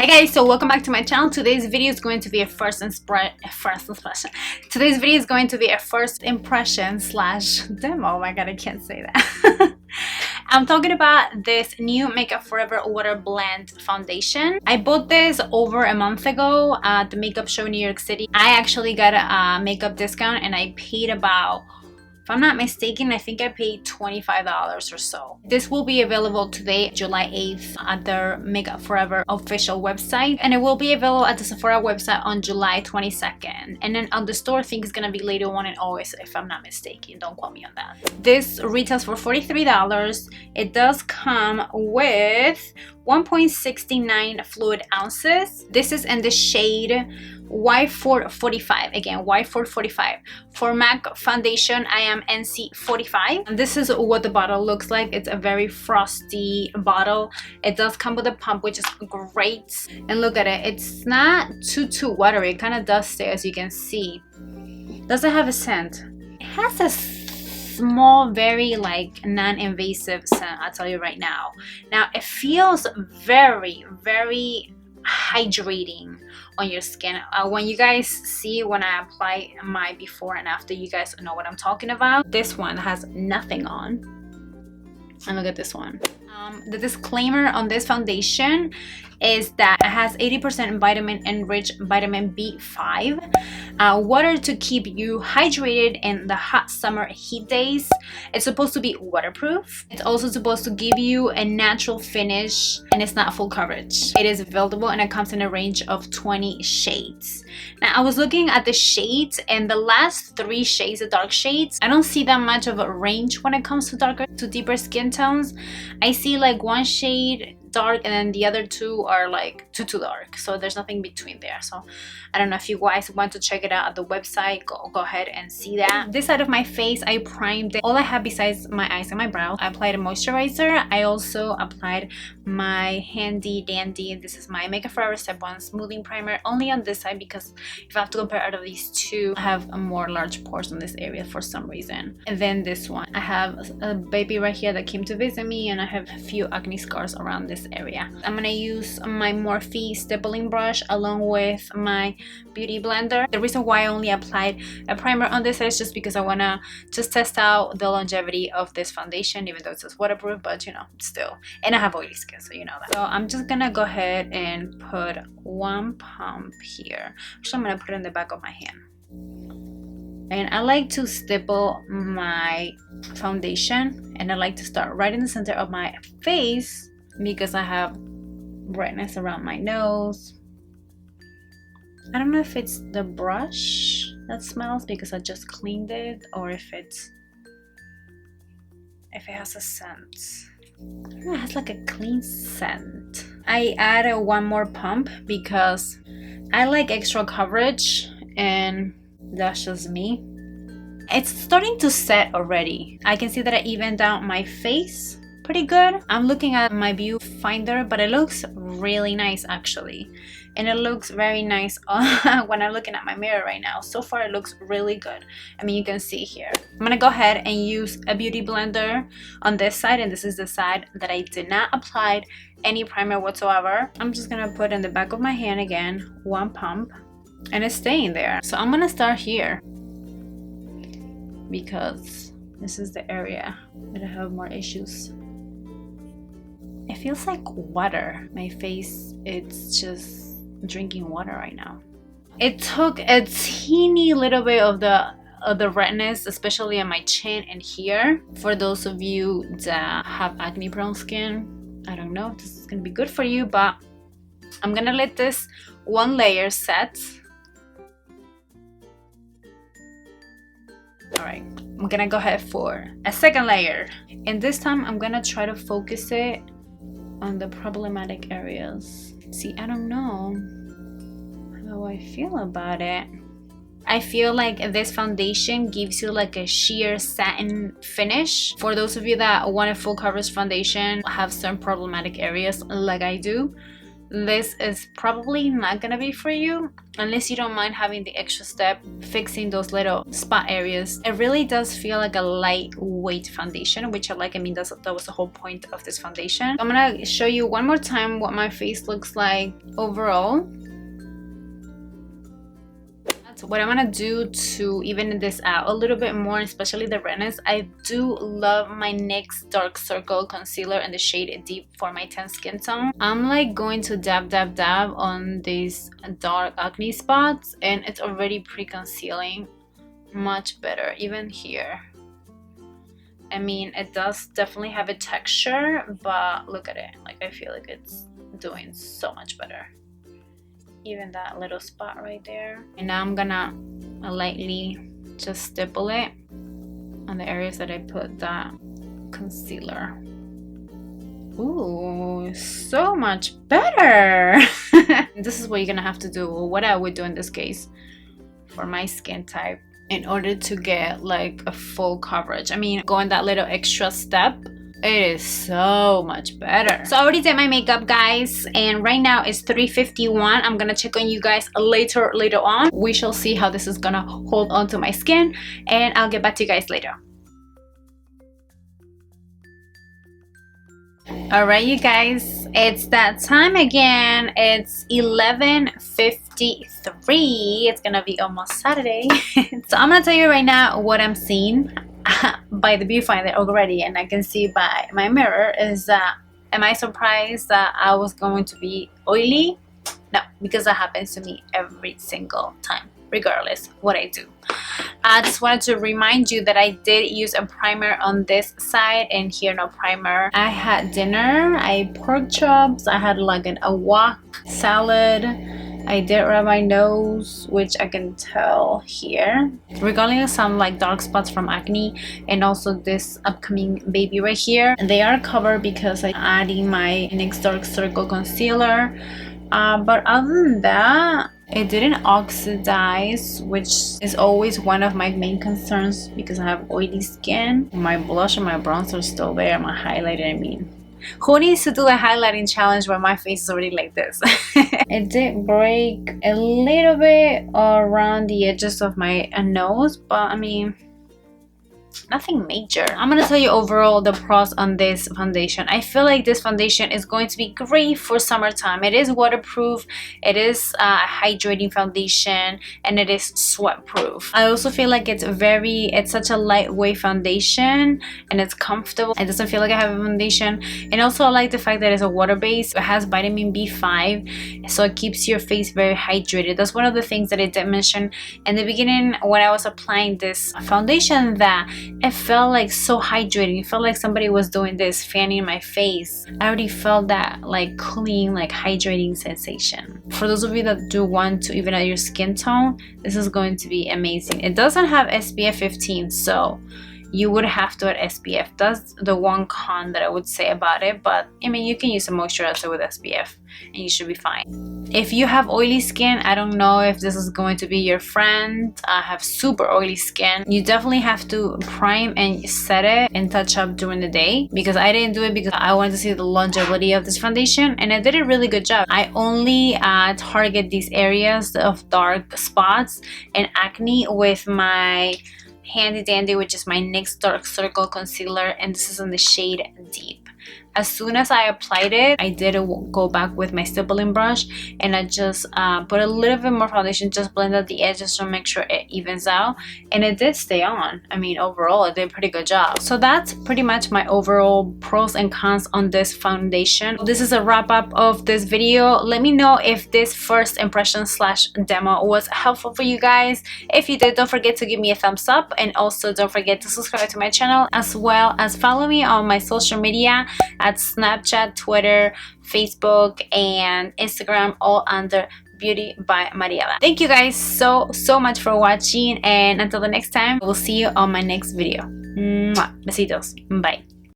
Hi guys, so welcome back to my channel. Today's video is going to be a first impression. Today's video is going to be a first impression slash demo. Oh my god, I can't say that. I'm talking about this new Makeup Forever Water Blend foundation. I bought this over a month ago at the makeup show in New York City. I actually got a makeup discount and I paid about, if I'm not mistaken, I think I paid $25 or so. This will be available today, July 8th, at their Makeup Forever official website. And it will be available at the Sephora website on July 22nd. And then on the store, I think it's gonna be later on in August, if I'm not mistaken. Don't quote me on that. This retails for $43. It does come with 1.69 fluid ounces. This is in the shade Y445. Again, Y445. For MAC foundation, I am NC45. And this is what the bottle looks like. It's a very frosty bottle. It does come with a pump, which is great. And look at it. It's not too watery. It kind of does stay, as you can see. Doesn't have a scent. It has a small, very like non-invasive scent, I'll tell you right now. Now it feels very hydrating on your skin. When you guys see when I apply my before and after, you guys know what I'm talking about. This one has nothing on, and look at this one. The disclaimer on this foundation is that it has 80% vitamin enriched vitamin B5, water to keep you hydrated in the hot summer heat days. It's supposed to be waterproof. It's also supposed to give you a natural finish, and it's not full coverage. It is buildable and it comes in a range of 20 shades. Now I was looking at the shades, and the last 3 shades, the dark shades, I don't see that much of a range when it comes to darker to deeper skin tones. I see like 1 shade dark and then the other 2 are like too dark, so there's nothing between there. So I don't know if you guys want to check it out at the website, go ahead and see that. This side of my face, I primed it. All I have besides my eyes and my brows, I applied a moisturizer. I also applied my handy dandy, this is my Makeup Forever Step 1 smoothing primer, only on this side because if I have to compare out of these 2, I have a more large pores on this area for some reason. And then this one, I have a baby right here that came to visit me, and I have a few acne scars around this area. I'm gonna use my Morphe stippling brush along with my beauty blender. The reason why I only applied a primer on this is just because I wanna just test out the longevity of this foundation, even though it says waterproof, but you know, still. And I have oily skin, so you know that. So I'm just gonna go ahead and put 1 pump here. Actually, I'm gonna put it in the back of my hand. And I like to stipple my foundation, and I like to start right in the center of my face because I have redness around my nose. I don't know if it's the brush that smells because I just cleaned it, or if it has a scent. I don't know, it has like a clean scent. I added 1 more pump because I like extra coverage, and that's just me. It's starting to set already. I can see that I evened out my face pretty good. I'm looking at my viewfinder, but it looks really nice actually, and it looks very nice when I'm looking at my mirror right now. So far it looks really good. I mean, you can see here. I'm gonna go ahead and use a beauty blender on this side, and this is the side that I did not apply any primer whatsoever. I'm just gonna put in the back of my hand again 1 pump, and it's staying there. So I'm gonna start here because this is the area that I have more issues. It feels like water. My face, it's just drinking water right now. It took a teeny little bit of the redness, especially on my chin and here. For those of you that have acne prone skin, I don't know if this is gonna be good for you, but I'm gonna let this 1 layer set. Alright, I'm gonna go ahead for a 2nd layer, and this time I'm gonna try to focus it on the problematic areas. See, I don't know how I feel about it. I feel like this foundation gives you like a sheer satin finish. For those of you that want a full coverage foundation, have some problematic areas like I do, this is probably not gonna be for you unless you don't mind having the extra step fixing those little spot areas. It really does feel like a lightweight foundation, which I like. I mean, that was the whole point of this foundation. I'm gonna show you one more time what my face looks like overall. So what I'm gonna do to even this out a little bit more, especially the redness, I do love my NYX Dark Circle Concealer in the shade Deep for my 10 skin tone. I'm like going to dab on these dark acne spots, and it's already pre-concealing much better, even here. I mean, it does definitely have a texture, but look at it. Like, I feel like it's doing so much better. Even that little spot right there. And now I'm gonna lightly just stipple it on the areas that I put that concealer. Ooh, so much better. This is what you're gonna have to do, or what I would do in this case for my skin type, in order to get like a full coverage. I mean, going that little extra step, it is so much better. So I already did my makeup, guys, and right now it's 3:51. I'm gonna check on you guys later on. We shall see how this is gonna hold on to my skin, and I'll get back to you guys later. All right, you guys, it's that time again. It's 11:53. It's gonna be almost Saturday. So I'm gonna tell you right now what I'm seeing by the viewfinder already, and I can see by my mirror is that, am I surprised that I was going to be oily? No, because that happens to me every single time, regardless what I do. I just wanted to remind you that I did use a primer on this side, and here no primer. I had dinner, I ate pork chops, I had like a wok salad. I did rub my nose, which I can tell here, regarding some like dark spots from acne, and also this upcoming baby right here. And they are covered because I'm adding my NYX Dark Circle Concealer. But other than that, it didn't oxidize, which is always one of my main concerns because I have oily skin. My blush and my bronzer are still there, my highlighter, I mean. Who needs to do a highlighting challenge when my face is already like this? It did break a little bit around the edges of my nose, but I mean, nothing major. I'm gonna tell you overall the pros on this foundation. I feel like this foundation is going to be great for summertime. It is waterproof, it is a hydrating foundation, and it is sweat proof. I also feel like it's such a lightweight foundation, and it's comfortable. It doesn't feel like I have a foundation. And also I like the fact that it's a water base. It has vitamin B5, so it keeps your face very hydrated. That's one of the things that I did mention in the beginning when I was applying this foundation, that it felt like so hydrating. It felt like somebody was doing this, fanning my face. I already felt that like cooling, like hydrating sensation. For those of you that do want to even out your skin tone, this is going to be amazing. It doesn't have SPF 15, so you would have to add SPF. That's the one con that I would say about it, but I mean, you can use a moisturizer with SPF and you should be fine. If you have oily skin, I don't know if this is going to be your friend. I have super oily skin. You definitely have to prime and set it and touch up during the day, because I didn't do it because I wanted to see the longevity of this foundation, and I did a really good job. I only target these areas of dark spots and acne with my handy dandy, which is my NYX Dark Circle Concealer, and this is in the shade Deep. As soon as I applied it, I did go back with my stippling brush, and I just put a little bit more foundation, just blend out the edges to make sure it evens out, and it did stay on. I mean, overall it did a pretty good job. So that's pretty much my overall pros and cons on this foundation. This is a wrap up of this video. Let me know if this first impression slash demo was helpful for you guys. If you did, don't forget to give me a thumbs up, and also don't forget to subscribe to my channel, as well as follow me on my social media at Snapchat, Twitter, Facebook, and Instagram, all under Beauty by Mariela. Thank you guys so much for watching, and until the next time, we'll see you on my next video. Mwah. Besitos. Bye.